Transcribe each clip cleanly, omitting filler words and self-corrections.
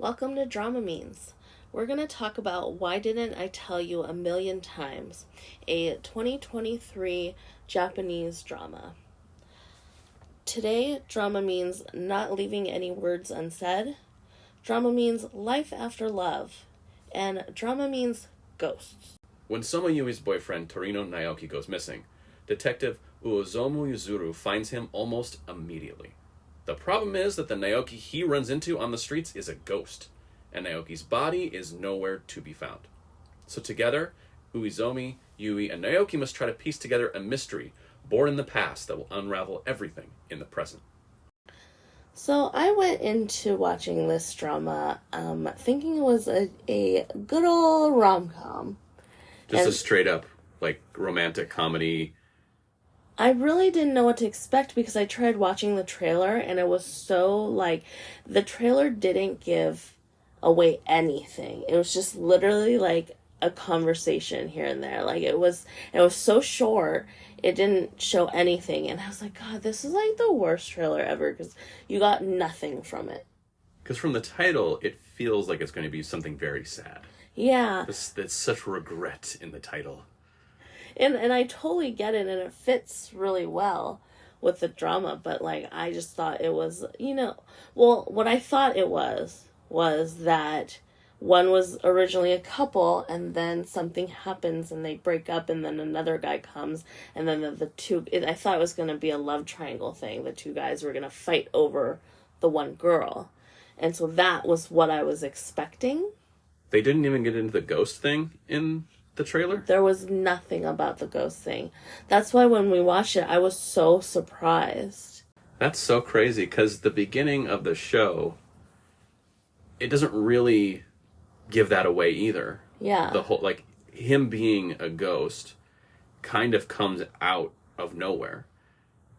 Welcome to Drama Means. We're going to talk about Why Didn't I Tell You a Million Times, a 2023 Japanese drama. Today, drama means not leaving any words unsaid. Drama means life after love. And drama means ghosts. When Soma Yui's boyfriend Torino Naoki goes missing, Detective Uozomu Yuzuru finds him almost immediately. The problem is that the Naoki he runs into on the streets is a ghost, and Naoki's body is nowhere to be found. So together, Uozomu, Yui, and Naoki must try to piece together a mystery born in the past that will unravel everything in the present. So I went into watching this drama thinking it was a good old rom-com. Just a straight up, romantic comedy. I really didn't know what to expect because I tried watching the trailer and it was so, the trailer didn't give away anything. It was just literally, a conversation here and there. It was so short, it didn't show anything. And I was like, God, this is, the worst trailer ever because you got nothing from it. Because from the title, it feels like it's going to be something very sad. Yeah. There's such regret in the title. And I totally get it, and it fits really well with the drama, but, I just thought it was, what I thought it was that one was originally a couple, and then something happens, and they break up, and then another guy comes, and then I thought it was going to be a love triangle thing. The two guys were going to fight over the one girl, and so that was what I was expecting. They didn't even get into the ghost thing in the trailer? There was nothing about the ghost thing. That's why when we watched it, I was so surprised. That's so crazy, because the beginning of the show, it doesn't really give that away either. Yeah. The whole, him being a ghost kind of comes out of nowhere,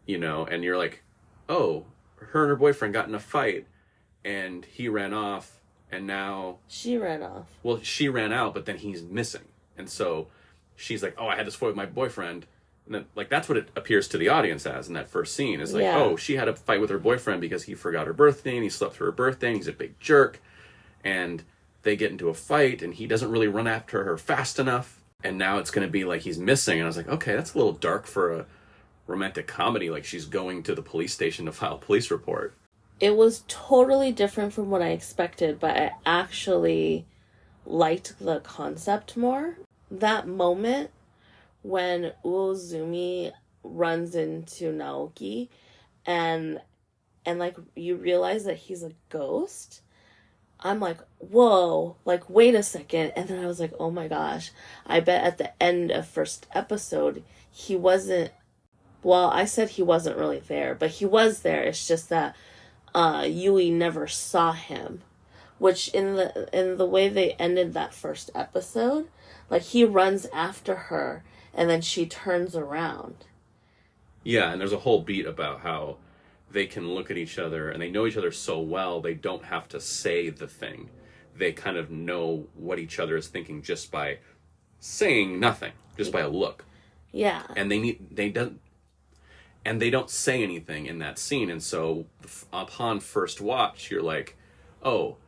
and you're like, oh, her and her boyfriend got in a fight, and he ran off, and now... She ran off. Well, she ran out, but then he's missing. And so she's like, oh, I had this fight with my boyfriend. And then, that's what it appears to the audience as in that first scene. Is oh, she had a fight with her boyfriend because he forgot her birthday and he slept through her birthday and he's a big jerk. And they get into a fight and he doesn't really run after her fast enough. And now it's going to be he's missing. And I was like, okay, that's a little dark for a romantic comedy. She's going to the police station to file a police report. It was totally different from what I expected, but I actually liked the concept more. That moment when Uozumi runs into Naoki and you realize that he's a ghost, I'm like, whoa, wait a second. And then I was like, oh my gosh, I bet at the end of first episode he wasn't, I said he wasn't really there, but he was there. It's just that Yui never saw him. Which in the way they ended that first episode, he runs after her and then she turns around. Yeah, and there's a whole beat about how they can look at each other and they know each other so well they don't have to say the thing. They kind of know what each other is thinking just by saying nothing, just by a look. Yeah. And they don't say anything in that scene, and so upon first watch you're like, oh,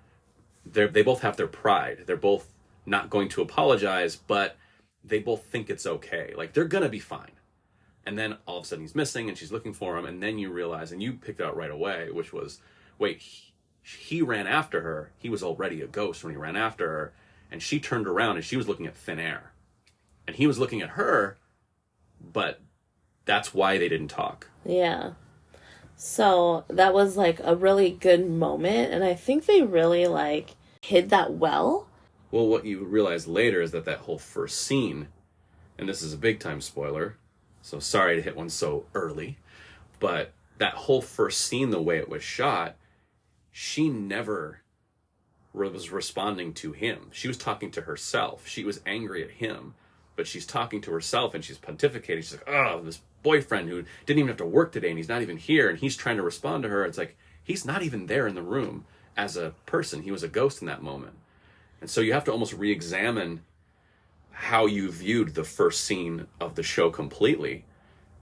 they both have their pride. They're both not going to apologize, but they both think it's okay. They're going to be fine. And then all of a sudden he's missing and she's looking for him. And then you realize, and you picked it out right away, which was, wait, he ran after her. He was already a ghost when he ran after her. And she turned around and she was looking at thin air. And he was looking at her, but that's why they didn't talk. Yeah. So that was a really good moment, and I think they really hid that well. Well, what you realize later is that whole first scene, and this is a big time spoiler, so sorry to hit one so early, but that whole first scene, the way it was shot, she never was responding to him. She was talking to herself. She was angry at him, but she's talking to herself and she's pontificating. She's like, oh, this boyfriend who didn't even have to work today and he's not even here, and he's trying to respond to her. It's he's not even there in the room as a person. He was a ghost in that moment. And so you have to almost re-examine how you viewed the first scene of the show completely,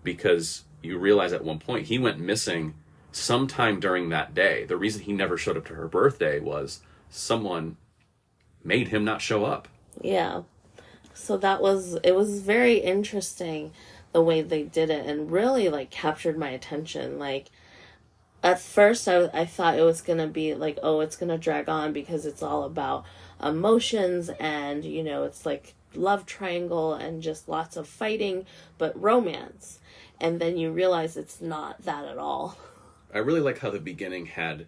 because you realize at one point he went missing sometime during that day. The reason he never showed up to her birthday was someone made him not show up. Yeah. So it was very interesting the way they did it, and really like captured my attention. Like at first I thought it was gonna be like, oh, it's gonna drag on because it's all about emotions and, you know, it's like love triangle and just lots of fighting, but romance. And then you realize it's not that at all. I really like how the beginning had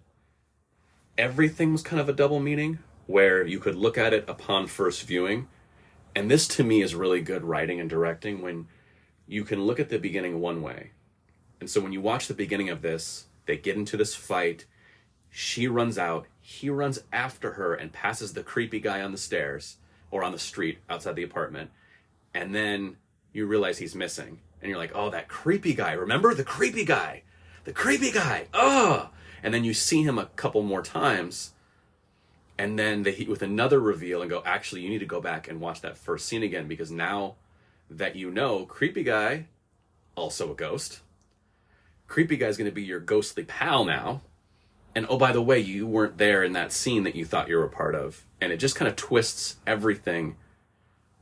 everything was kind of a double meaning, where you could look at it upon first viewing. And this to me is really good writing and directing, when you can look at the beginning one way. And so when you watch the beginning of this, they get into this fight, she runs out, he runs after her and passes the creepy guy on the stairs or on the street outside the apartment. And then you realize he's missing. And you're like, oh, that creepy guy. Remember the creepy guy? The creepy guy. Oh! And then you see him a couple more times. And then they hit with another reveal and go, actually, you need to go back and watch that first scene again, because now that you know, creepy guy, also a ghost. Creepy guy's going to be your ghostly pal now. And oh, by the way, you weren't there in that scene that you thought you were a part of. And it just kind of twists everything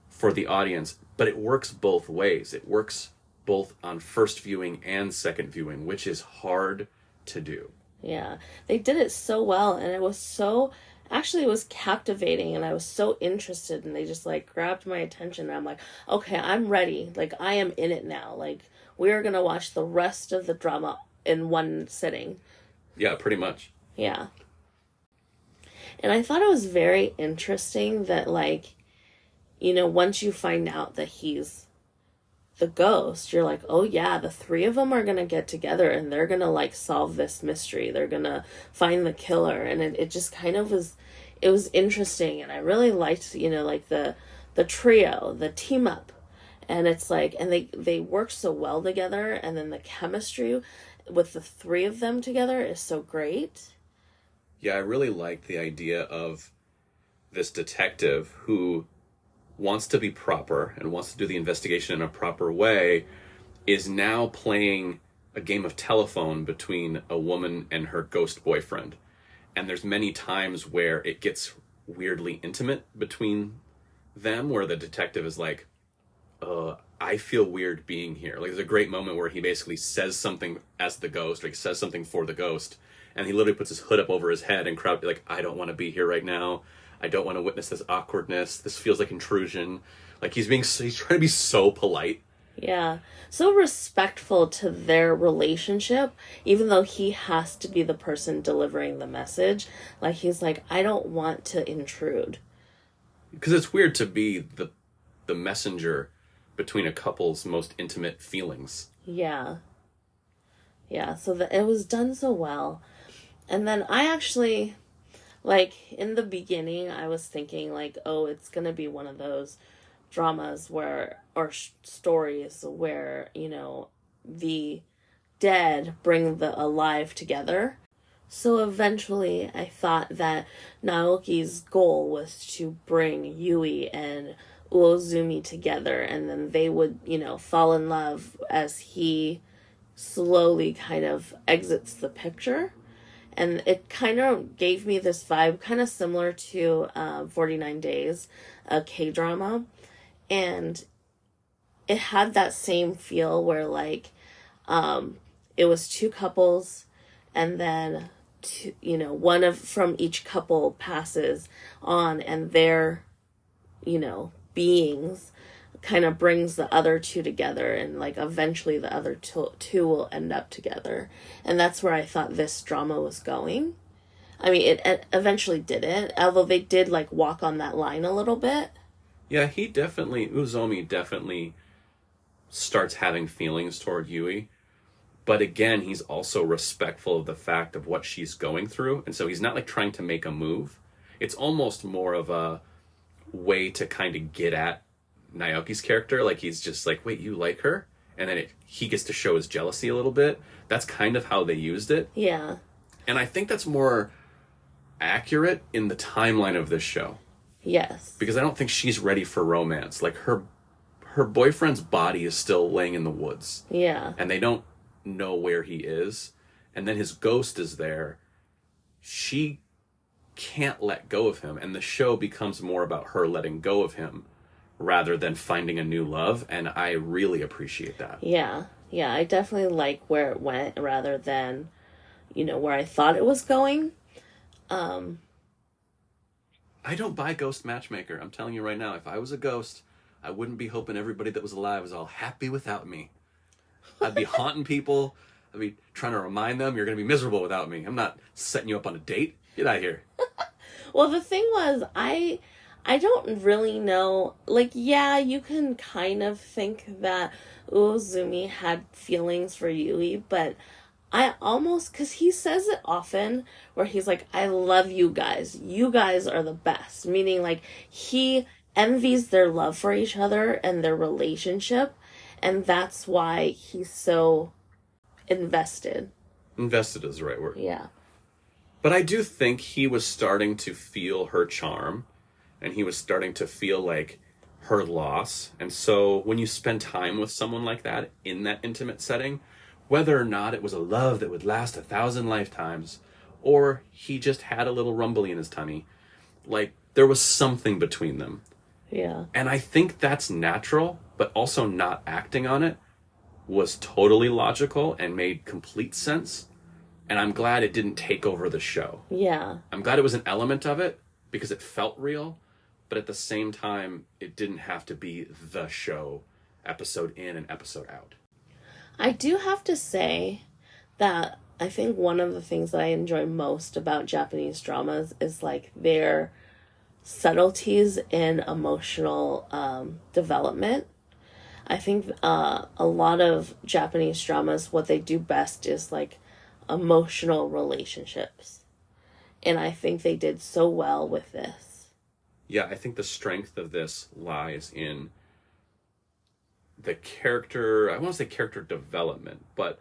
for the audience. But it works both ways. It works both on first viewing and second viewing, which is hard to do. Yeah, they did it so well, and it was so... Actually, it was captivating, and I was so interested, and they just, like, grabbed my attention, and I'm like, okay, I'm ready. Like, I am in it now. Like, we are going to watch the rest of the drama in one sitting. Yeah, pretty much. Yeah. And I thought it was very interesting that, like, you know, once you find out that he's the ghost, you're like, oh yeah, the three of them are gonna get together and they're gonna like solve this mystery. They're gonna find the killer. And it just kind of was, it was interesting. And I really liked, you know, like the trio, the team up. And it's like, and they work so well together. And then the chemistry with the three of them together is so great. Yeah, I really like the idea of this detective who wants to be proper and wants to do the investigation in a proper way, is now playing a game of telephone between a woman and her ghost boyfriend. And there's many times where it gets weirdly intimate between them, where the detective is like, I feel weird being here. Like, there's a great moment where he basically says something as the ghost, or he says something for the ghost, and he literally puts his hood up over his head and crowd be like, I don't want to be here right now. I don't want to witness this awkwardness. This feels like intrusion. Like, he's trying to be so polite. Yeah. So respectful to their relationship, even though he has to be the person delivering the message. Like, he's like, I don't want to intrude. Because it's weird to be the messenger between a couple's most intimate feelings. Yeah. Yeah, so it was done so well. And then I actually... Like, in the beginning, I was thinking, like, oh, it's going to be one of those dramas where, or stories where, you know, the dead bring the alive together. So eventually, I thought that Naoki's goal was to bring Yui and Uozumi together, and then they would, you know, fall in love as he slowly kind of exits the picture. And it kind of gave me this vibe, kind of similar to 49 Days, a K-drama. And it had that same feel where, like, it was two couples, and then, two, you know, from each couple passes on, and their, you know, beings kind of brings the other two together, and like eventually the other two will end up together. And that's where I thought this drama was going. I mean, it eventually didn't, although they did like walk on that line a little bit. Yeah, Uzomi definitely starts having feelings toward Yui, but again, he's also respectful of the fact of what she's going through, and so he's not like trying to make a move. It's almost more of a way to kind of get at Naoki's character. Like, he's just like, wait, you like her? And then he gets to show his jealousy a little bit. That's kind of how they used it. Yeah. And I think that's more accurate in the timeline of this show. Yes. Because I don't think she's ready for romance. Like, her boyfriend's body is still laying in the woods. Yeah. And they don't know where he is. And then his ghost is there. She can't let go of him, and the show becomes more about her letting go of him rather than finding a new love, and I really appreciate that. Yeah, I definitely like where it went rather than, where I thought it was going. I don't buy Ghost Matchmaker. I'm telling you right now, if I was a ghost, I wouldn't be hoping everybody that was alive was all happy without me. I'd be haunting people. I'd be trying to remind them, you're going to be miserable without me. I'm not setting you up on a date. Get out of here. Well, the thing was, I don't really know. Like, yeah, you can kind of think that Uozumi had feelings for Yui, but I almost, because he says it often, where he's like, I love you guys. You guys are the best. Meaning, like, he envies their love for each other and their relationship, and that's why he's so invested. Invested is the right word. Yeah. But I do think he was starting to feel her charm, and he was starting to feel like her loss. And so when you spend time with someone like that in that intimate setting, whether or not it was a love that would last 1,000 lifetimes, or he just had a little rumbly in his tummy, like there was something between them. Yeah. And I think that's natural, but also not acting on it was totally logical and made complete sense. And I'm glad it didn't take over the show. Yeah. I'm glad it was an element of it because it felt real, but at the same time, it didn't have to be the show, episode in and episode out. I do have to say that I think one of the things that I enjoy most about Japanese dramas is like their subtleties in emotional development. I think a lot of Japanese dramas, what they do best is like emotional relationships. And I think they did so well with this. Yeah, I think the strength of this lies in the character, I won't say character development, but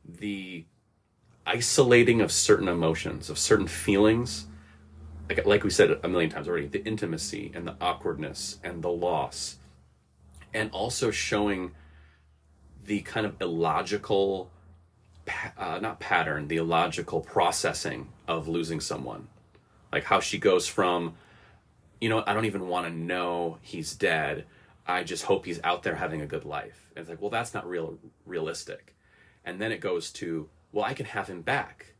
the isolating of certain emotions, of certain feelings. Like we said a million times already, the intimacy and the awkwardness and the loss. And also showing the kind of illogical not pattern, the illogical processing of losing someone. Like how she goes from, I don't even want to know he's dead. I just hope he's out there having a good life. And it's like, well, that's not realistic. And then it goes to, well, I can have him back.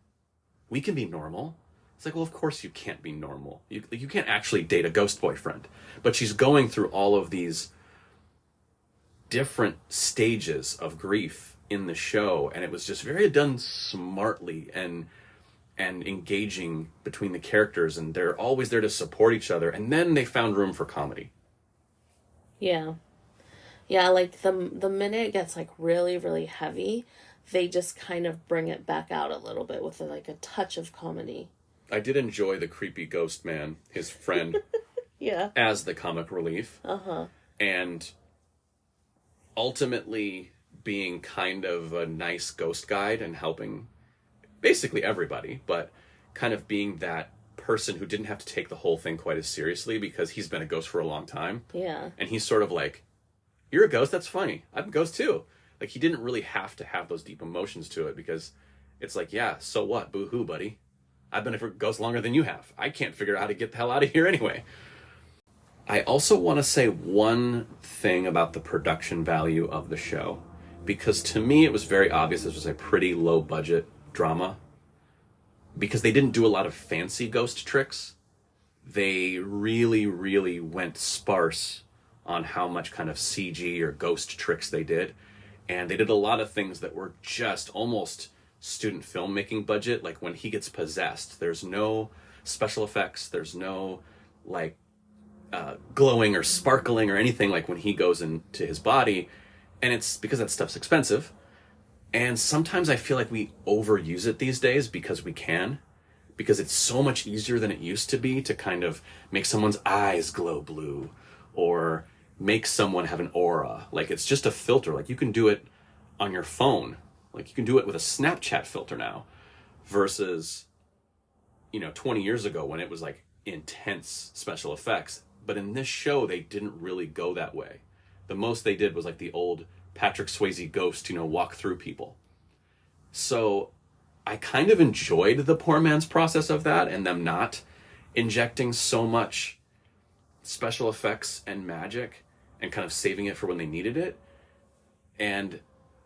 We can be normal. It's like, well, of course you can't be normal. You can't actually date a ghost boyfriend. But she's going through all of these different stages of grief in the show, and it was just very done smartly and engaging between the characters, and they're always there to support each other, and then they found room for comedy. Yeah, like the minute it gets like really, really heavy, they just kind of bring it back out a little bit with like a touch of comedy. I did enjoy the creepy ghost man, his friend, yeah, as the comic relief. And ultimately being kind of a nice ghost guide and helping basically everybody, but kind of being that person who didn't have to take the whole thing quite as seriously because he's been a ghost for a long time. Yeah. And he's sort of like, you're a ghost? That's funny. I'm a ghost too. Like, he didn't really have to have those deep emotions to it because it's like, yeah, so what? Boo-hoo, buddy. I've been a ghost longer than you have. I can't figure out how to get the hell out of here anyway. I also want to say one thing about the production value of the show, because to me it was very obvious this was a pretty low budget drama, because they didn't do a lot of fancy ghost tricks. They really, really went sparse on how much kind of CG or ghost tricks they did. And they did a lot of things that were just almost student filmmaking budget. Like when he gets possessed, there's no special effects. There's no like glowing or sparkling or anything like when he goes into his body. And it's because that stuff's expensive. And sometimes I feel like we overuse it these days because we can. Because it's so much easier than it used to be to kind of make someone's eyes glow blue or make someone have an aura. Like, it's just a filter. Like, you can do it on your phone. Like, you can do it with a Snapchat filter now versus, 20 years ago when it was like intense special effects. But in this show, they didn't really go that way. The most they did was like the old Patrick Swayze ghost, walk through people. So I kind of enjoyed the poor man's process of that and them not injecting so much special effects and magic and kind of saving it for when they needed it. And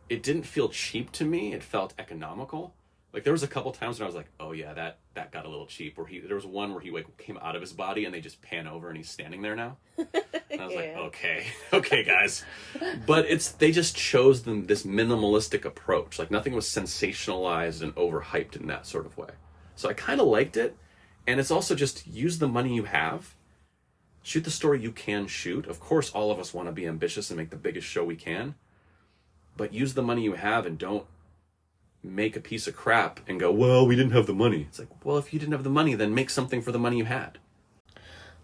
it didn't feel cheap to me. It felt economical. Like there was a couple times when I was like, oh yeah, that got a little cheap. Where there was one where he like came out of his body and they just pan over and he's standing there now. And I was like, okay guys. But they just chose this minimalistic approach. Like nothing was sensationalized and overhyped in that sort of way. So I kind of liked it. And it's also just use the money you have. Shoot the story you can shoot. Of course, all of us want to be ambitious and make the biggest show we can. But use the money you have and don't make a piece of crap and go, well, we didn't have the money. It's like, well, if you didn't have the money, then make something for the money you had.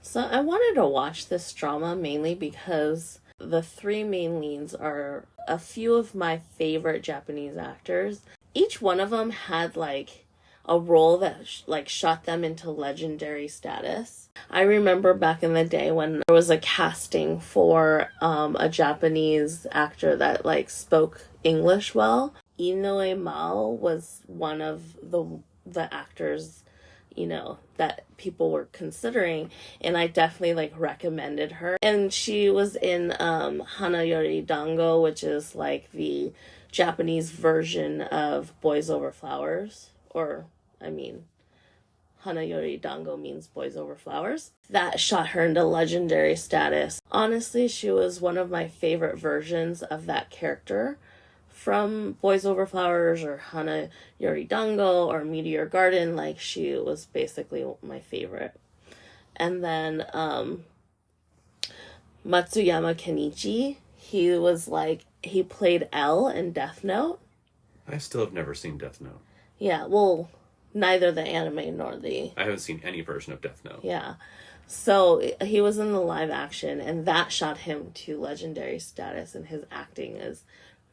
So I wanted to watch this drama mainly because the three main leads are a few of my favorite Japanese actors. Each one of them had like a role that shot them into legendary status. I remember back in the day when there was a casting for a Japanese actor that like spoke English well. Inoue Mao was one of the actors, you know, that people were considering, and I definitely like recommended her. And she was in Hana Yori Dango, which is like the Japanese version of Boys Over Flowers, or I mean, Hana Yori Dango means Boys Over Flowers. That shot her into legendary status. Honestly, she was one of my favorite versions of that character from Boys Over Flowers or Hana Yori Dango or Meteor Garden. Like, she was basically my favorite. And then Matsuyama Kenichi, he played L in Death Note. I still have never seen Death Note. Yeah, well, neither the anime nor the... I haven't seen any version of Death Note. Yeah. So he was in the live action, and that shot him to legendary status, and his acting is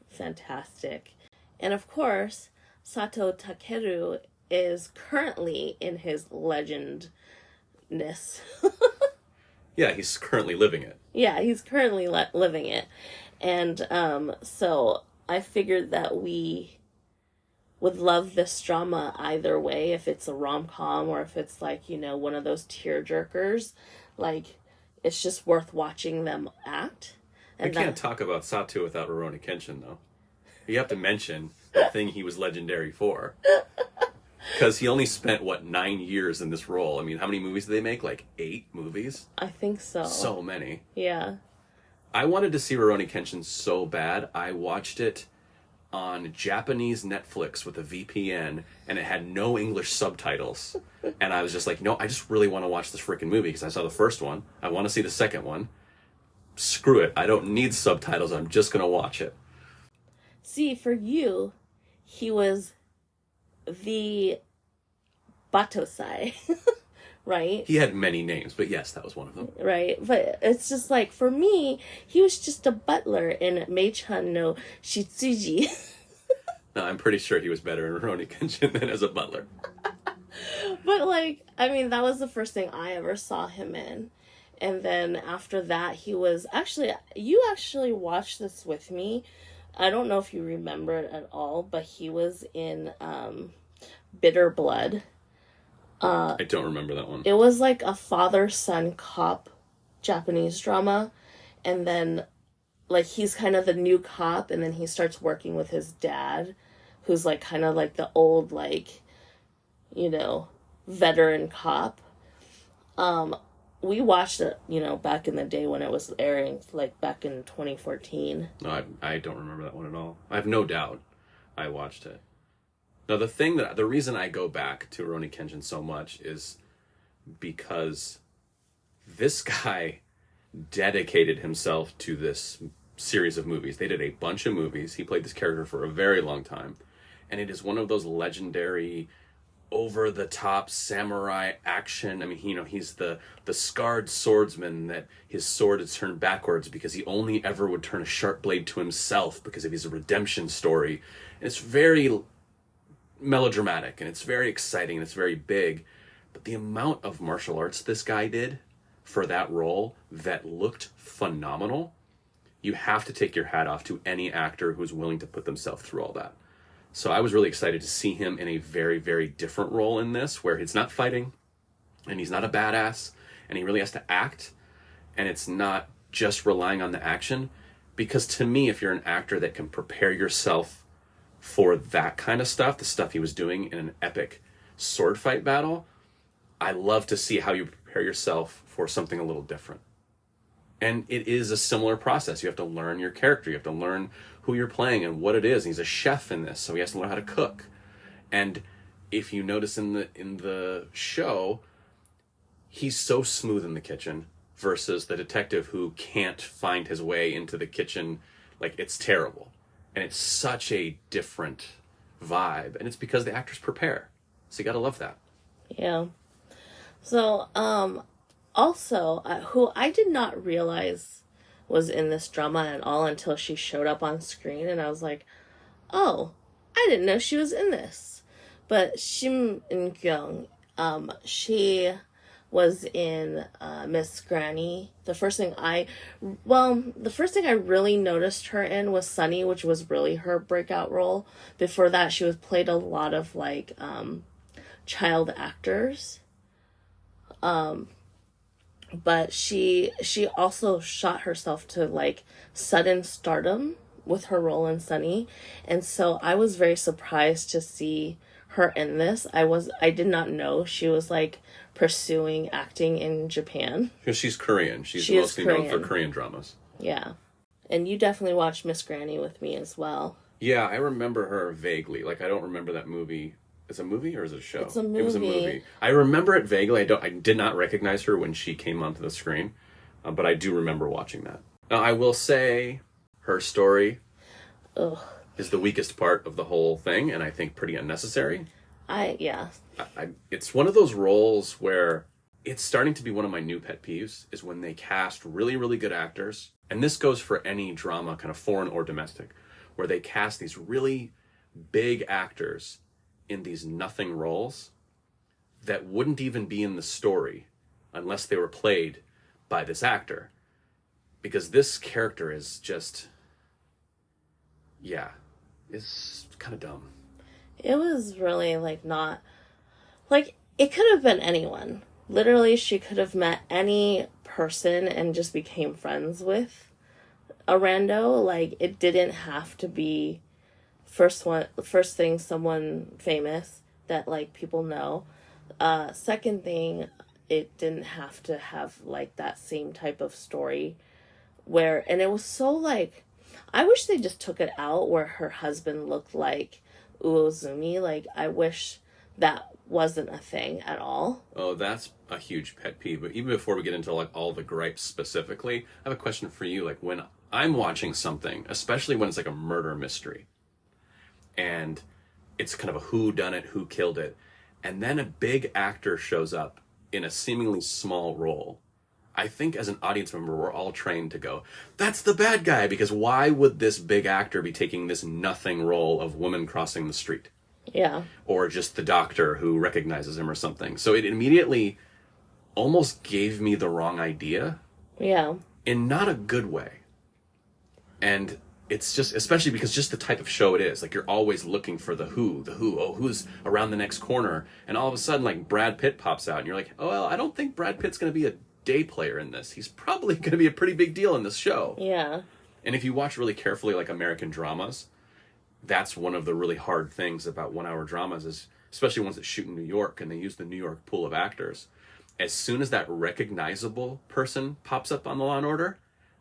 fantastic. And of course, Sato Takeru is currently in his legendness. Yeah, he's currently living it. Yeah, he's currently living it. And so I figured that we would love this drama either way, if it's a rom-com or if it's like, you know, one of those tear-jerkers. Like, it's just worth watching them act. And I can't talk about Sato without Rurouni Kenshin, though. You have to mention the thing he was legendary for. Because he only spent, 9 years in this role. I mean, how many movies did they make? Like 8 movies? I think so. So many. Yeah. I wanted to see Rurouni Kenshin so bad. I watched it on Japanese Netflix with a VPN, and it had no English subtitles. And I was just like, no, I just really want to watch this freaking movie because I saw the first one. I want to see the second one. Screw it. I don't need subtitles. I'm just going to watch it. See, for you, he was the Batosai, right? He had many names, but yes, that was one of them. Right, but it's just like, for me, he was just a butler in Mei-chan no Shitsuji. No, I'm pretty sure he was better in Rurouni Kenshin than as a butler. But like, I mean, that was the first thing I ever saw him in. And then after that, he was you actually watched this with me. I don't know if you remember it at all, but he was in Bitter Blood. I don't remember that one. It was like a father-son cop Japanese drama. And then, like, he's kind of the new cop, and then he starts working with his dad, who's like kind of like the old, like, you know, veteran cop. We watched it, you know, back in the day when it was airing, like back in 2014. No, I don't remember that one at all. I have no doubt I watched it. Now, the reason I go back to Rurouni Kenshin so much is because this guy dedicated himself to this series of movies. They did a bunch of movies. He played this character for a very long time. And it is one of those legendary, over-the-top samurai action. I mean, you know, he's the scarred swordsman that his sword is turned backwards because he only ever would turn a sharp blade to himself because of his redemption story. And it's very melodramatic, and it's very exciting, and it's very big. But the amount of martial arts this guy did for that role that looked phenomenal, you have to take your hat off to any actor who's willing to put themselves through all that. So I was really excited to see him in a very, very different role in this, where it's not fighting, and he's not a badass, and he really has to act, and it's not just relying on the action. Because to me, if you're an actor that can prepare yourself for that kind of stuff, the stuff he was doing in an epic sword fight battle, I love to see how you prepare yourself for something a little different. And it is a similar process. You have to learn your character. You have to learn who you're playing and what it is. And he's a chef in this, so he has to learn how to cook. And if you notice in the show, he's so smooth in the kitchen versus the detective who can't find his way into the kitchen. Like, it's terrible. And it's such a different vibe. And it's because the actors prepare. So you gotta love that. Yeah. So, also, who I did not realize was in this drama at all until she showed up on screen, and I was like, oh, I didn't know she was in this. But Shim In-kyung, she was in Miss Granny. The first thing I really noticed her in was Sunny, which was really her breakout role. Before that, she was played a lot of like child actors. But she also shot herself to like sudden stardom with her role in Sunny, and so I was very surprised to see her in this. I did not know she was like pursuing acting in Japan. Because she's Korean. She's mostly known for Korean dramas. Yeah. And you definitely watched Miss Granny with me as well. Yeah, I remember her vaguely. Like, I don't remember that movie. It's a movie or is it a show? It's a movie. It was a movie. I remember it vaguely. I did not recognize her when she came onto the screen, but I do remember watching that. Now, I will say her story is the weakest part of the whole thing, and I think pretty unnecessary. It's one of those roles where it's starting to be one of my new pet peeves, is when they cast really, really good actors. And this goes for any drama, kind of foreign or domestic, where they cast these really big actors in these nothing roles that wouldn't even be in the story unless they were played by this actor. Because this character is just, it's kind of dumb. It was really like not, like it could have been anyone. Literally, she could have met any person and just became friends with a rando. Like, it didn't have to be first thing, someone famous that like people know. Second thing, it didn't have to have like that same type of story and it was so like, I wish they just took it out where her husband looked like Uozumi. Like, I wish that wasn't a thing at all. Oh, that's a huge pet peeve. But even before we get into like all the gripes specifically, I have a question for you. Like, when I'm watching something, especially when it's like a murder mystery, and it's kind of a who done it, who killed it, and then a big actor shows up in a seemingly small role, I think as an audience member, we're all trained to go, that's the bad guy, because why would this big actor be taking this nothing role of woman crossing the street? Yeah. Or just the doctor who recognizes him or something. So it immediately almost gave me the wrong idea. Yeah. In not a good way. And it's just, especially because just the type of show it is, like, you're always looking for the who, who's around the next corner. And all of a sudden, like, Brad Pitt pops out and you're like, oh, well, I don't think Brad Pitt's going to be a day player in this. He's probably going to be a pretty big deal in this show. Yeah. And if you watch really carefully, like American dramas, that's one of the really hard things about 1 hour dramas, is especially ones that shoot in New York and they use the New York pool of actors. As soon as that recognizable person pops up on the Law and Order,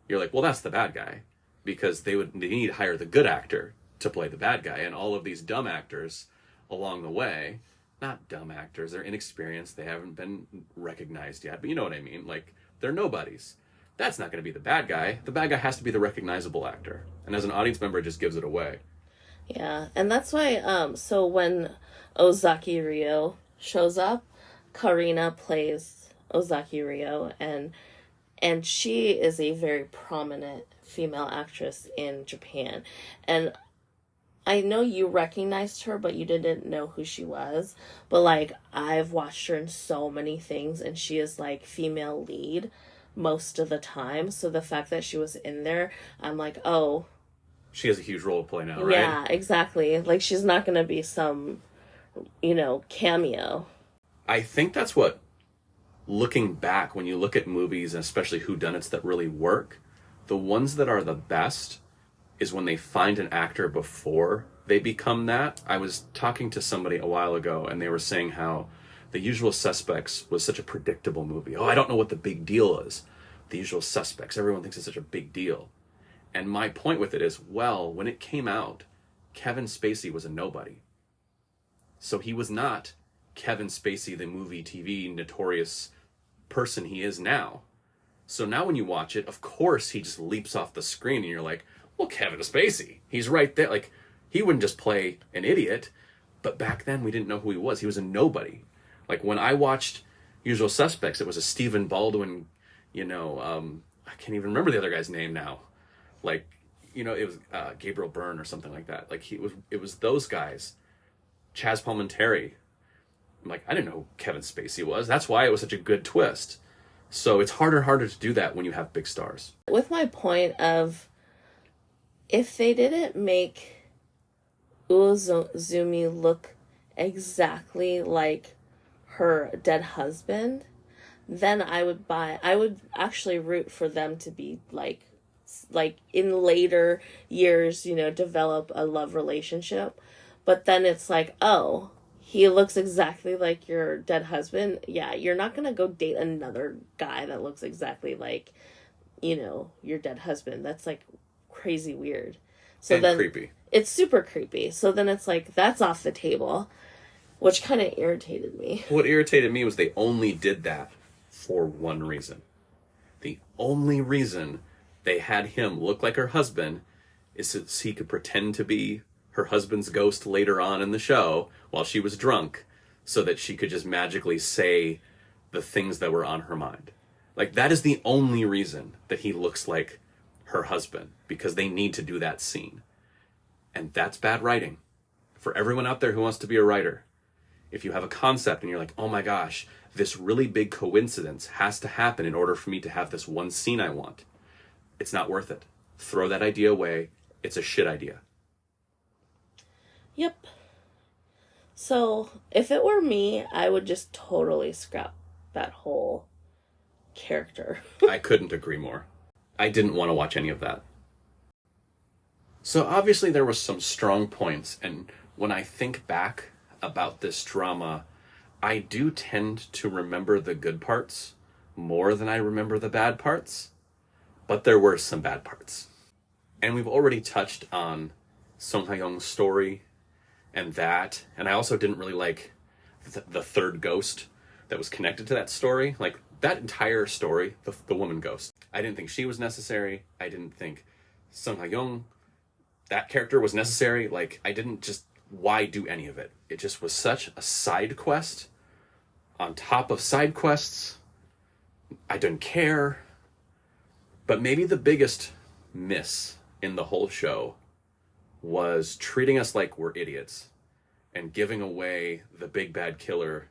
you're like, well, that's the bad guy. Because they need to hire the good actor to play the bad guy. And all of these dumb actors along the way, not dumb actors, they're inexperienced, they haven't been recognized yet, but you know what I mean, like, they're nobodies. That's not going to be the bad guy. The bad guy has to be the recognizable actor. And as an audience member, it just gives it away. Yeah, and that's why, so when Ozaki Ryo shows up, Karina plays Ozaki Ryo, and she is a very prominent female actress in Japan. And I know you recognized her, but you didn't know who she was. But, like, I've watched her in so many things, and she is, like, female lead most of the time. So the fact that she was in there, I'm like, oh. She has a huge role to play now, right? Yeah, exactly. Like, she's not going to be some, cameo. I think that's what looking back, when you look at movies, and especially whodunits that really work, the ones that are the best is when they find an actor before they become that. I was talking to somebody a while ago, and they were saying how The Usual Suspects was such a predictable movie. Oh, I don't know what the big deal is. The Usual Suspects, everyone thinks it's such a big deal. And my point with it is, well, when it came out, Kevin Spacey was a nobody. So he was not Kevin Spacey, the movie, TV, notorious person he is now. So now when you watch it, of course he just leaps off the screen and you're like, well, Kevin Spacey, he's right there. Like, he wouldn't just play an idiot. But back then we didn't know who he was. He was a nobody. Like, when I watched Usual Suspects, it was a Stephen Baldwin, I can't even remember the other guy's name now. Like, it was Gabriel Byrne or something like that. Like, it was those guys. Chaz Palminteri. I'm like, I didn't know who Kevin Spacey was. That's why it was such a good twist. So it's harder and harder to do that when you have big stars. With my point of, if they didn't make Uzumi look exactly like her dead husband, then I would actually root for them to be like in later years, develop a love relationship. But then it's like, oh, he looks exactly like your dead husband. Yeah, you're not going to go date another guy that looks exactly like, your dead husband. That's like crazy weird. So and then creepy. It's super creepy. So then it's like, that's off the table, which kind of irritated me. What irritated me was they only did that for one reason. The only reason they had him look like her husband is so he could pretend to be her husband's ghost later on in the show while she was drunk, so that she could just magically say the things that were on her mind. Like, that is the only reason that he looks like her husband, because they need to do that scene. And that's bad writing. For everyone out there who wants to be a writer, if you have a concept and you're like, oh my gosh, this really big coincidence has to happen in order for me to have this one scene I want, it's not worth it. Throw that idea away. It's a shit idea. Yep. So, if it were me, I would just totally scrap that whole character. I couldn't agree more. I didn't want to watch any of that. So obviously there were some strong points, and when I think back about this drama, I do tend to remember the good parts more than I remember the bad parts, but there were some bad parts. And we've already touched on Song Ha-young's story and I also didn't really like the third ghost that was connected to that story. Like, that entire story, the woman ghost, I didn't think she was necessary. I didn't think Song Ha-young, that character, was necessary. Like, why do any of it? It just was such a side quest on top of side quests. I didn't care. But maybe the biggest miss in the whole show was treating us like we're idiots and giving away the big bad killer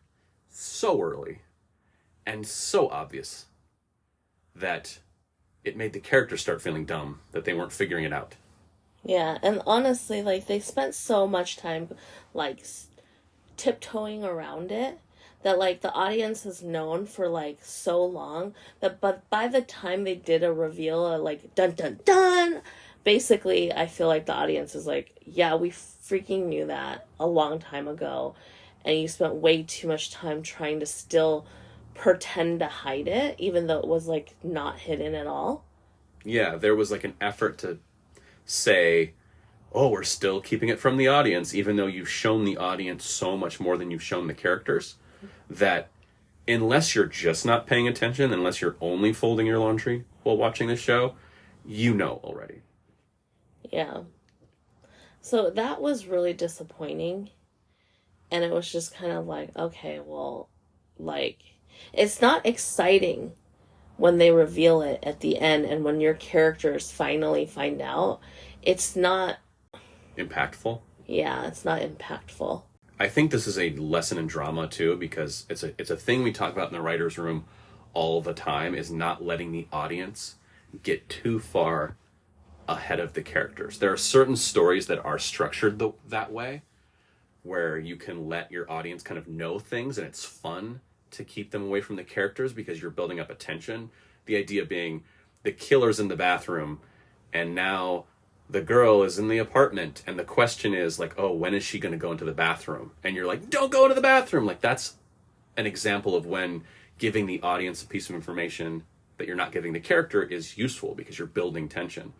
so early and so obvious that it made the characters start feeling dumb, that they weren't figuring it out. Yeah, and honestly, like, they spent so much time, like, tiptoeing around it, that, like, the audience has known for, like, so long, but by the time they did a reveal, like, dun dun dun, basically, I feel like the audience is like, yeah, we freaking knew that a long time ago, and you spent way too much time trying to still pretend to hide it, even though it was, like, not hidden at all. Yeah, there was, like, an effort to say, oh, we're still keeping it from the audience, even though you've shown the audience so much more than you've shown the characters, that unless you're just not paying attention, unless you're only folding your laundry while watching the show, you know already. Yeah. So that was really disappointing. And it was just kind of like, okay, well, like, it's not exciting when they reveal it at the end and when your characters finally find out. It's not impactful. Yeah, it's not impactful. I think this is a lesson in drama too, because it's a thing we talk about in the writer's room all the time, is not letting the audience get too far ahead of the characters. There are certain stories that are structured that way, where you can let your audience kind of know things and it's fun to keep them away from the characters because you're building up a tension. The idea being the killer's in the bathroom and now the girl is in the apartment and the question is like, oh, when is she going to go into the bathroom? And you're like, don't go to the bathroom. Like, that's an example of when giving the audience a piece of information that you're not giving the character is useful because you're building tension.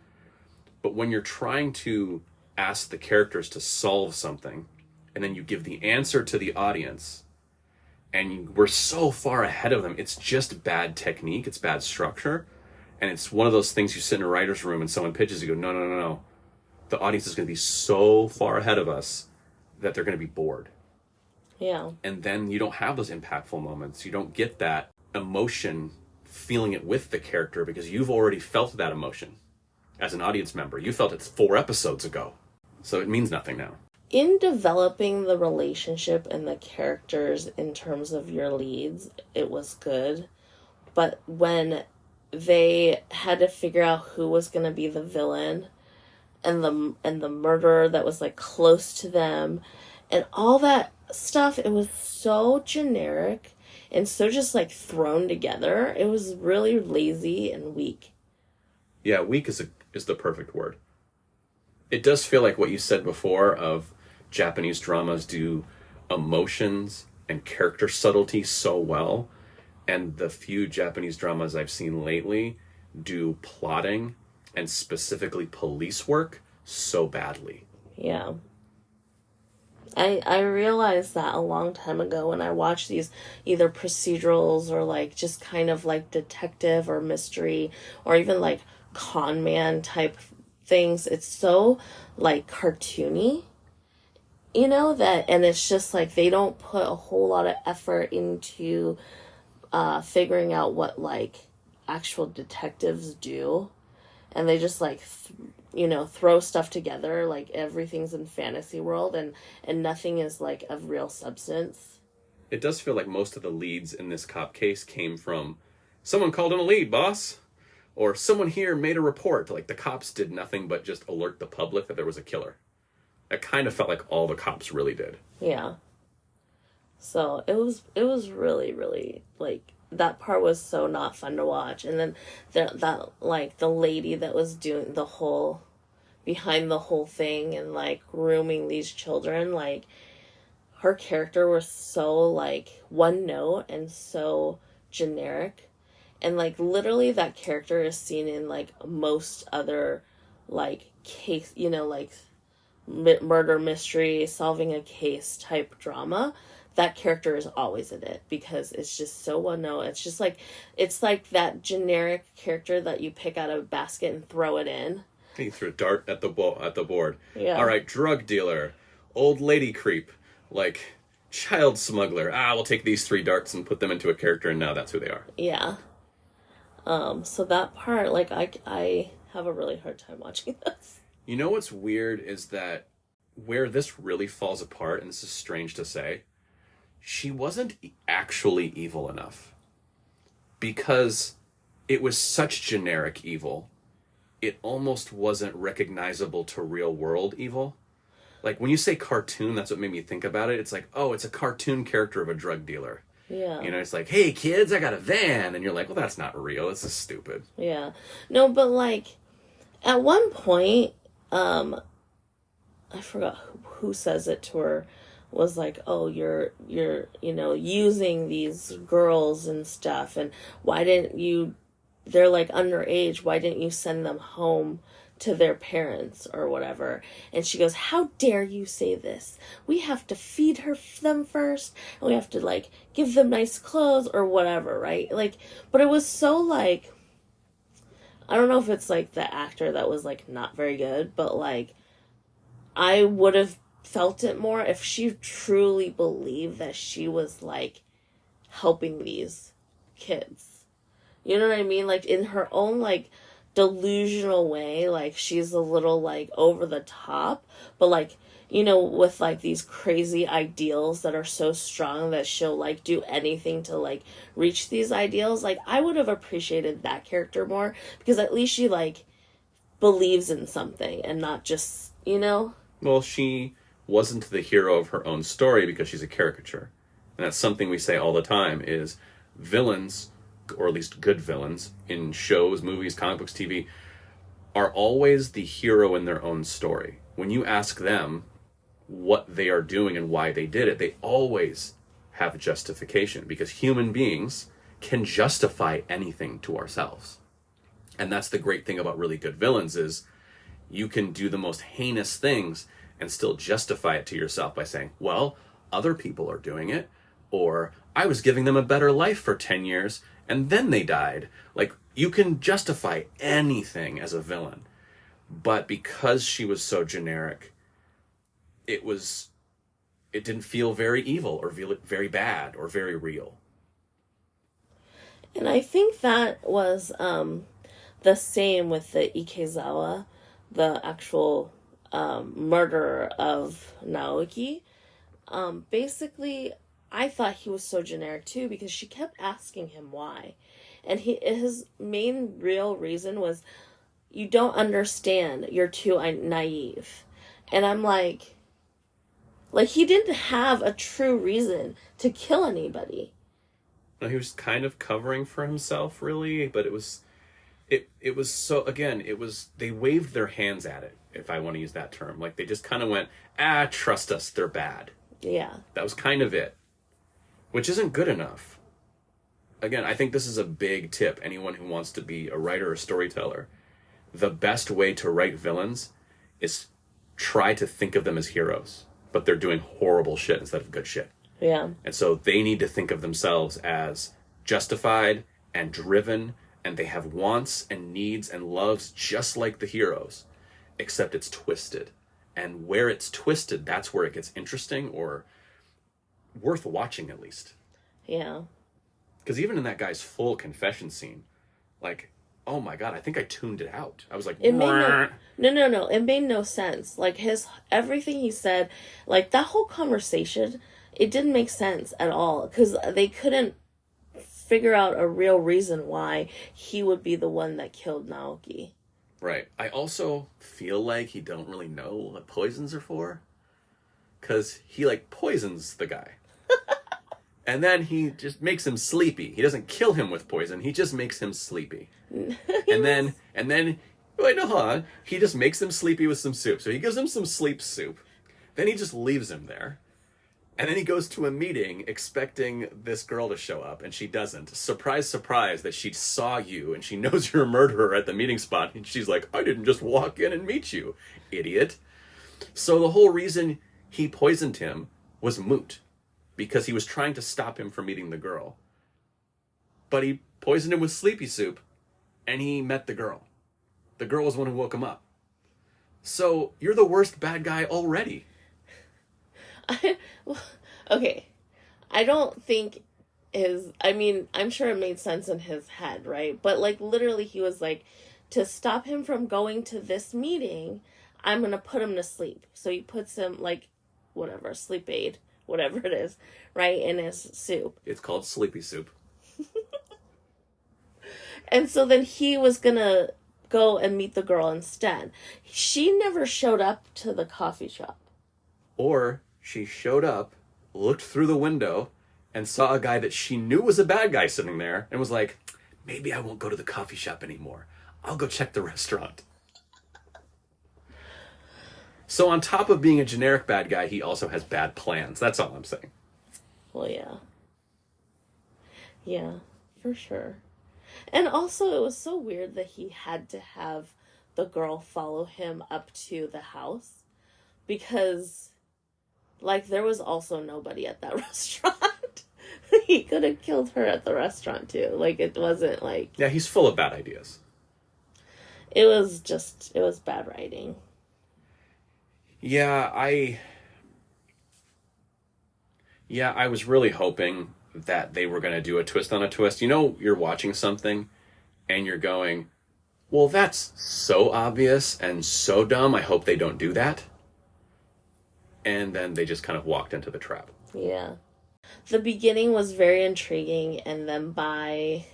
But when you're trying to ask the characters to solve something and then you give the answer to the audience and we're so far ahead of them, it's just bad technique, it's bad structure. And it's one of those things you sit in a writer's room and someone pitches, you go, no, no, no, no. The audience is going to be so far ahead of us that they're going to be bored. Yeah. And then you don't have those impactful moments. You don't get that emotion, feeling it with the character because you've already felt that emotion as an audience member. You felt it 4 episodes ago. So it means nothing now. In developing the relationship and the characters in terms of your leads, it was good. But when they had to figure out who was going to be the villain and the murderer that was like close to them and all that stuff, it was so generic and so just like thrown together. It was really lazy and weak. Yeah, weak is the perfect word. It does feel like what you said before of Japanese dramas do emotions and character subtlety so well. And the few Japanese dramas I've seen lately do plotting and specifically police work so badly. Yeah. I realized that a long time ago when I watched these either procedurals or like just kind of like detective or mystery or even like con man type things. It's so like cartoony, you know, that, and it's just like they don't put a whole lot of effort into figuring out what like actual detectives do, and they just like throw stuff together like everything's in fantasy world and nothing is like of real substance. It does feel like most of the leads in this cop case came from someone called in a lead, boss, or someone here made a report. Like the cops did nothing but just alert the public that there was a killer. It kind of felt like all the cops really did. Yeah. So it was really, really, like, that part was so not fun to watch. And then that like the lady that was doing the whole behind the whole thing and like grooming these children, like her character was so like one note and so generic. And like literally that character is seen in like most other like case, like murder mystery, solving a case type drama. That character is always in it because it's just so one note. It's like that generic character that you pick out of a basket and throw it in. You threw a dart at the board. Yeah. All right, drug dealer, old lady creep, like child smuggler. We'll take these 3 darts and put them into a character, and now that's who they are. Yeah. So that part, like, I have a really hard time watching this. You know what's weird is that where this really falls apart, and this is strange to say, she wasn't actually evil enough. Because it was such generic evil, it almost wasn't recognizable to real world evil. Like, when you say cartoon, that's what made me think about it. It's like, oh, it's a cartoon character of a drug dealer. Yeah. It's like, hey, kids, I got a van. And you're like, well, that's not real. This is stupid. Yeah. No, but, like, at one point, I forgot who says it to her, was like, oh, you're using these girls and stuff, and why didn't you, they're like underage, why didn't you send them home to their parents or whatever? And she goes, how dare you say this? We have to feed them first, and we have to like give them nice clothes or whatever, right? Like, but it was so like, I don't know if it's like the actor that was like not very good, but like I would have felt it more if she truly believed that she was like helping these kids. You know what I mean? Like in her own like delusional way, like she's a little like over the top, but like, with like these crazy ideals that are so strong that she'll like do anything to like reach these ideals. Like I would have appreciated that character more because at least she like believes in something and not just, Well, she wasn't the hero of her own story because she's a caricature. And that's something we say all the time is villains, or at least good villains, in shows, movies, comic books, TV, are always the hero in their own story. When you ask them what they are doing and why they did it, they always have justification, because human beings can justify anything to ourselves. And that's the great thing about really good villains is you can do the most heinous things and still justify it to yourself by saying, well, other people are doing it, or I was giving them a better life for 10 years and then they died. Like, you can justify anything as a villain. But because she was so generic, it didn't feel very evil or very bad or very real. And I think that was the same with the Ikezawa, the actual murderer of Naoki. Basically, I thought he was so generic too, because she kept asking him why. And his main real reason was, you don't understand, you're too naive. And I'm like he didn't have a true reason to kill anybody. No, he was kind of covering for himself, really, but it was so, again, they waved their hands at it, if I want to use that term. Like, they just kind of went, trust us, they're bad. Yeah. That was kind of it, which isn't good enough. Again, I think this is a big tip. Anyone who wants to be a writer or storyteller, the best way to write villains is try to think of them as heroes, but they're doing horrible shit instead of good shit. Yeah. And so they need to think of themselves as justified and driven, and they have wants and needs and loves just like the heroes, except it's twisted. And where it's twisted, that's where it gets interesting, or worth watching at least. Yeah. Because even in that guy's full confession scene, like, oh my God, I think I tuned it out. I was like, it made no. It made no sense. Like, everything he said, like, that whole conversation, it didn't make sense at all, because they couldn't figure out a real reason why he would be the one that killed Naoki. Right. I also feel like he don't really know what poisons are for, because he, like, poisons the guy. And then he just makes him sleepy. He doesn't kill him with poison. He just makes him sleepy. and then, wait, no, hold on. He just makes him sleepy with some soup. So he gives him some sleep soup. Then he just leaves him there. And then he goes to a meeting expecting this girl to show up, and she doesn't. Surprise, surprise, that she saw you, and she knows you're a murderer at the meeting spot. And she's like, I didn't just walk in and meet you, idiot. So the whole reason he poisoned him was moot, because he was trying to stop him from meeting the girl. But he poisoned him with sleepy soup, and he met the girl. The girl was the one who woke him up. So you're the worst bad guy already. Okay. I don't think I'm sure it made sense in his head, right? But, like, literally he was like, to stop him from going to this meeting, I'm going to put him to sleep. So he puts him, like, whatever, sleep aid, whatever it is, right, in his soup. It's called sleepy soup. And so then he was going to go and meet the girl instead. She never showed up to the coffee shop. Or she showed up, looked through the window, and saw a guy that she knew was a bad guy sitting there, and was like, maybe I won't go to the coffee shop anymore. I'll go check the restaurant. So on top of being a generic bad guy, he also has bad plans. That's all I'm saying. Well, yeah. Yeah, for sure. And also, it was so weird that he had to have the girl follow him up to the house, because, like, there was also nobody at that restaurant. He could have killed her at the restaurant, too. Like, it wasn't like... Yeah, he's full of bad ideas. It was bad writing. Yeah, I was really hoping that they were going to do a twist on a twist. You know, you're watching something and you're going, well, that's so obvious and so dumb. I hope they don't do that. And then they just kind of walked into the trap. Yeah. The beginning was very intriguing, and then by,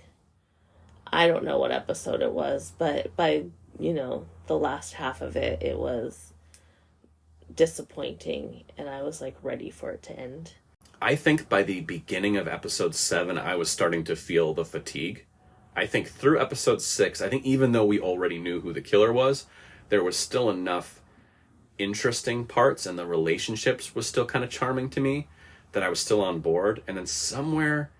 I don't know what episode it was, but by, the last half of it, it was disappointing, and I was, like, ready for it to end. I think by the beginning of episode 7, I was starting to feel the fatigue. I think through episode 6, I think even though we already knew who the killer was, there was still enough interesting parts and the relationships was still kind of charming to me that I was still on board. And then somewhere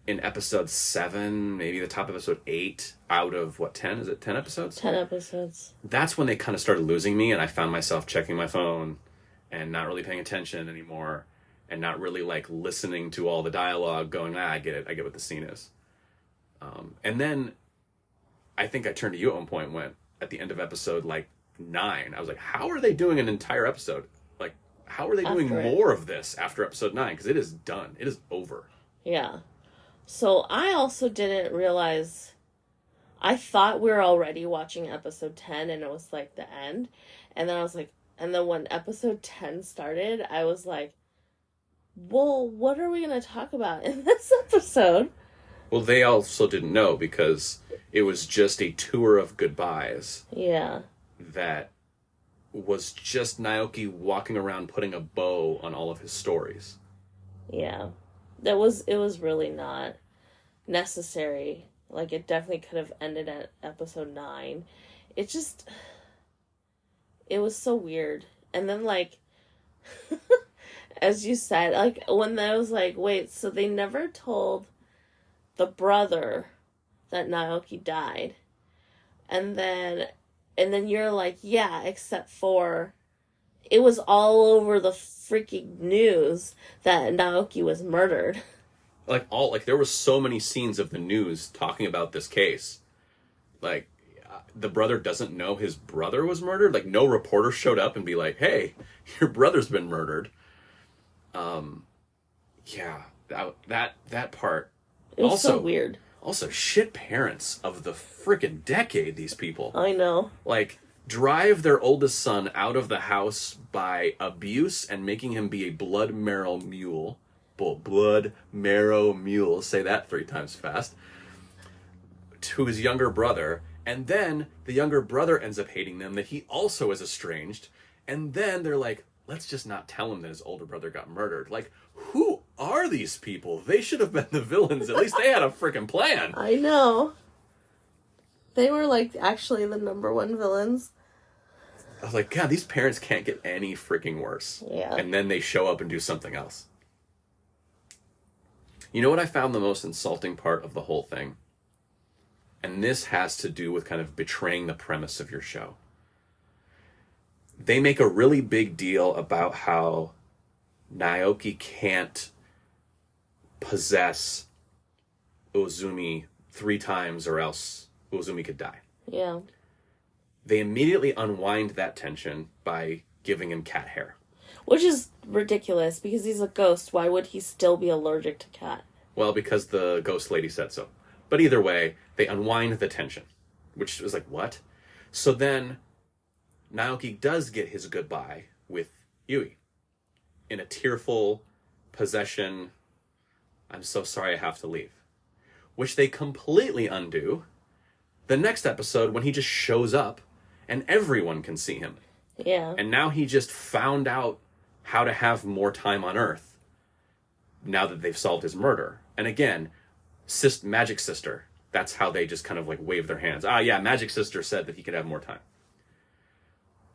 in episode 7, maybe the top of episode 8 out of 10? Is it 10 episodes? 10 episodes. That's when they kind of started losing me, and I found myself checking my phone and not really paying attention anymore and not really like listening to all the dialogue going, I get it. I get what the scene is. And then I think I turned to you at one point when at the end of episode 9, I was like, how are they doing an entire episode? Like, how are they doing more of this after episode 9? Because it is done. It is over. Yeah. So I also didn't realize, I thought we were already watching episode 10 and it was like the end. And then I was like, and then when episode 10 started, I was like, well, what are we going to talk about in this episode? Well, they also didn't know because it was just a tour of goodbyes. Yeah. That was just Naoki walking around putting a bow on all of his stories. Yeah. It was really not necessary. Like, it definitely could have ended at episode 9. It was so weird. And then, like, as you said, like, when I was like, wait, so they never told the brother that Naoki died. And then you're like, yeah, except for it was all over the freaking news that Naoki was murdered. There was so many scenes of the news talking about this case. Like, the brother doesn't know his brother was murdered. Like, no reporter showed up and be like, hey, your brother's been murdered. Yeah, that part. It was also so weird. Also, shit parents of the frickin' decade, these people. I know. Like, drive their oldest son out of the house by abuse and making him be a blood marrow mule. Blood marrow mule. Say that 3 times fast. To his younger brother. And then the younger brother ends up hating them, that he also is estranged. And then they're like, let's just not tell him that his older brother got murdered. Like, who are these people? They should have been the villains. At least they had a freaking plan. I know. They were, like, actually the number 1 villains. I was like, God, these parents can't get any freaking worse. Yeah. And then they show up and do something else. You know what I found the most insulting part of the whole thing? And this has to do with kind of betraying the premise of your show. They make a really big deal about how Naoki can't possess Ozumi 3 times or else Ozumi could die. Yeah. They immediately unwind that tension by giving him cat hair. Which is ridiculous, because he's a ghost. Why would he still be allergic to cat? Well, because the ghost lady said so. But either way, they unwind the tension, which was like, what? So then Naoki does get his goodbye with Yui in a tearful possession, I'm so sorry I have to leave, which they completely undo the next episode when he just shows up and everyone can see him. Yeah. And now he just found out how to have more time on Earth now that they've solved his murder. And again, Magic Sister, that's how they just kind of like wave their hands. Ah, yeah, Magic Sister said that he could have more time.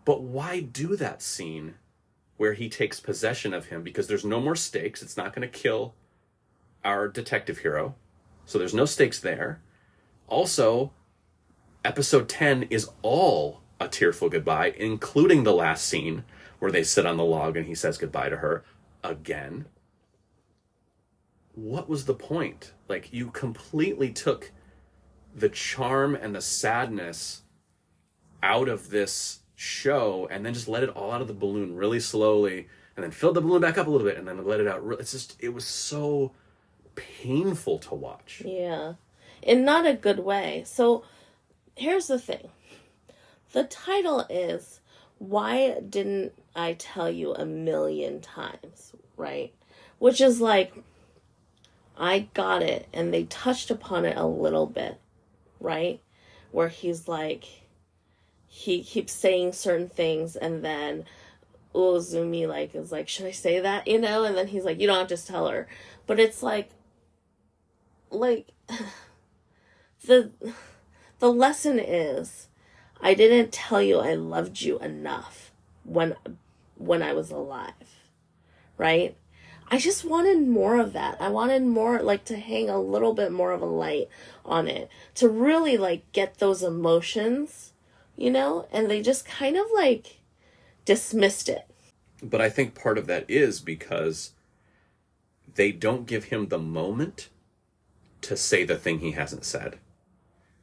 But why do that scene where he takes possession of him? Because there's no more stakes. It's not going to kill our detective hero. So there's no stakes there. Also, episode 10 is all a tearful goodbye, including the last scene where they sit on the log and he says goodbye to her again. What was the point? Like, you completely took the charm and the sadness out of this show and then just let it all out of the balloon really slowly and then filled the balloon back up a little bit and then let it out. It was so painful to watch. Yeah. In not a good way. So, here's the thing. The title is, Why Didn't I Tell You a Million Times, right? Which is like, I got it, and they touched upon it a little bit, right? Where he's like, he keeps saying certain things, and then Uozumi, like, is like, should I say that, you know? And then he's like, you don't have to tell her. But it's like, the lesson is, I didn't tell you I loved you enough when I was alive, right? I just wanted more of that. I wanted more, like, to hang a little bit more of a light on it, to really, like, get those emotions, you know? And they just kind of, like, dismissed it. But I think part of that is because they don't give him the moment to say the thing he hasn't said.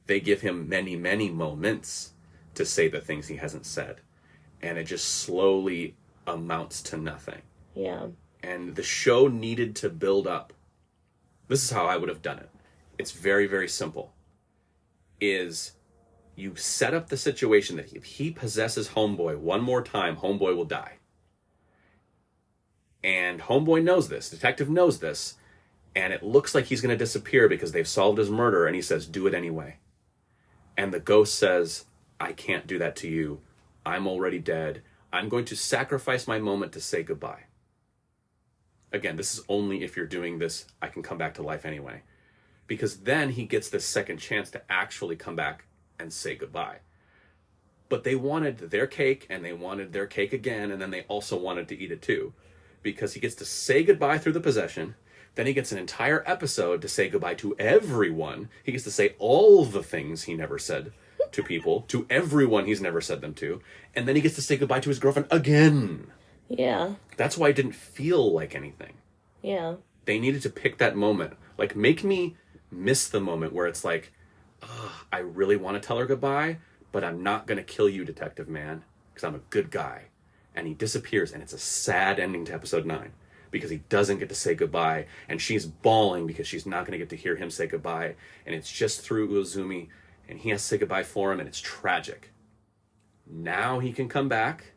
They give him many, many moments to say the things he hasn't said. And it just slowly amounts to nothing. Yeah. And the show needed to build up. This is how I would have done it. It's very, very simple. Is you set up the situation that if he possesses Homeboy one more time, Homeboy will die. And Homeboy knows this. Detective knows this. And it looks like he's going to disappear because they've solved his murder. And he says, do it anyway. And the ghost says, I can't do that to you. I'm already dead. I'm going to sacrifice my moment to say goodbye. Again, this is only if you're doing this, I can come back to life anyway. Because then he gets this second chance to actually come back and say goodbye. But they wanted their cake, and they wanted their cake again, and then they also wanted to eat it too. Because he gets to say goodbye through the possession, then he gets an entire episode to say goodbye to everyone. He gets to say all the things he never said to people, to everyone he's never said them to, and then he gets to say goodbye to his girlfriend again. Yeah. That's why it didn't feel like anything. Yeah. They needed to pick that moment. Like, make me miss the moment where it's like, I really want to tell her goodbye, but I'm not going to kill you, Detective Man, because I'm a good guy. And he disappears, and it's a sad ending to episode 9, because he doesn't get to say goodbye, and she's bawling because she's not going to get to hear him say goodbye, and it's just through Uozumi, and he has to say goodbye for him, and it's tragic. Now he can come back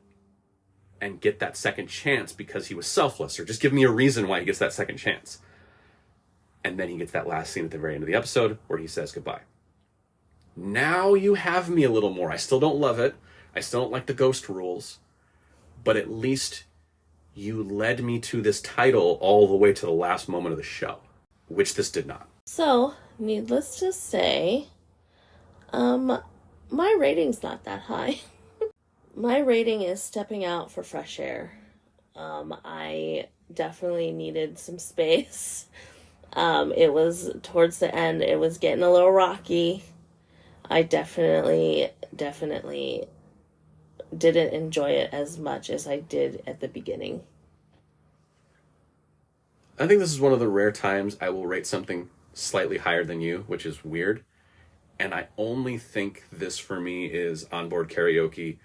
and get that second chance because he was selfless, or just give me a reason why he gets that second chance. And then he gets that last scene at the very end of the episode where he says goodbye. Now you have me a little more. I still don't love it. I still don't like the ghost rules. But at least you led me to this title all the way to the last moment of the show, which this did not. So, needless to say, my rating's not that high. My rating is stepping out for fresh air. I definitely needed some space. It was towards the end, it was getting a little rocky. I definitely didn't enjoy it as much as I did at the beginning. I think this is one of the rare times I will rate something slightly higher than you, which is weird. And I only think this for me is Onboard Karaoke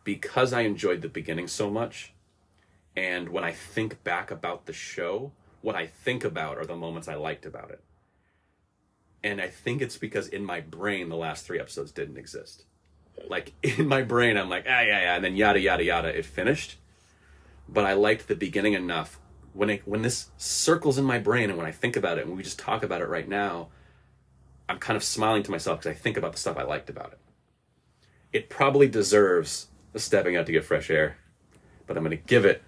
because I enjoyed the beginning so much. And when I think back about the show, what I think about are the moments I liked about it. And I think it's because in my brain, the last 3 episodes didn't exist. Like, in my brain, I'm like, yeah, and then yada, yada, yada, it finished. But I liked the beginning enough. When this circles in my brain and when I think about it, and we just talk about it right now, I'm kind of smiling to myself because I think about the stuff I liked about it. It probably deserves a stepping out to get fresh air, but I'm going to give it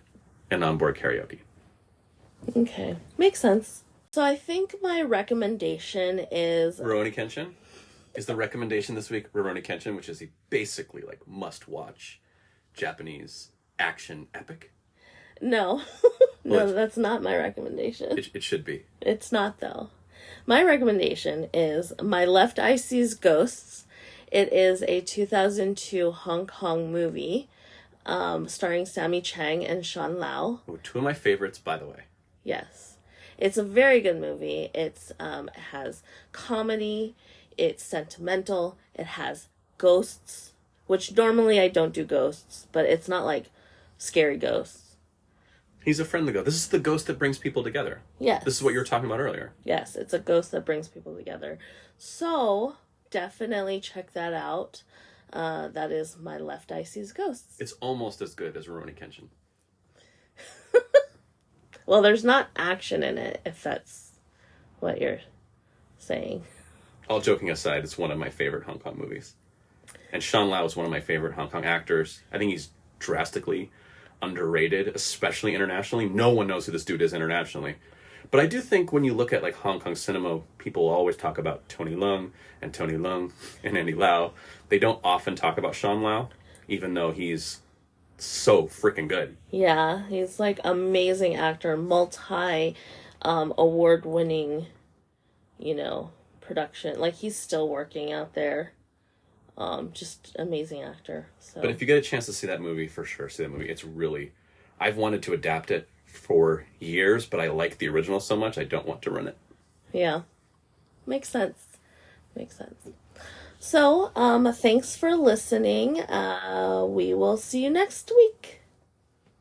an Onboard Karaoke. Okay, makes sense. So I think my recommendation is... Rurouni Kenshin? Is the recommendation this week Rurouni Kenshin, which is a basically like must-watch Japanese action epic? No. No, that's not my recommendation. It should be. It's not, though. My recommendation is My Left Eye Sees Ghosts. It is a 2002 Hong Kong movie starring Sammy Chang and Sean Lau. Oh, 2 of my favorites, by the way. Yes. It's a very good movie. It has comedy. It's sentimental. It has ghosts, which normally I don't do ghosts, but it's not like scary ghosts. He's a friendly ghost. This is the ghost that brings people together. Yes. This is what you were talking about earlier. Yes, it's a ghost that brings people together. So, definitely check that out. That is My Left Eye Sees Ghosts. It's almost as good as Rurouni Kenshin. Well, there's not action in it, if that's what you're saying. All joking aside, it's one of my favorite Hong Kong movies. And Sean Lau is one of my favorite Hong Kong actors. I think he's drastically underrated, especially internationally. No one knows who this dude is internationally. But I do think when you look at like Hong Kong cinema, people always talk about Tony Leung and Andy Lau. They don't often talk about Sean Lau, even though he's so freaking good. Yeah, he's like amazing actor, multi award winning, production. Like he's still working out there. Just amazing actor. So. But if you get a chance to see that movie, for sure, see that movie. It's really, I've wanted to adapt it for years, but I like the original so much, I don't want to run it. Yeah. Makes sense. So, thanks for listening. We will see you next week.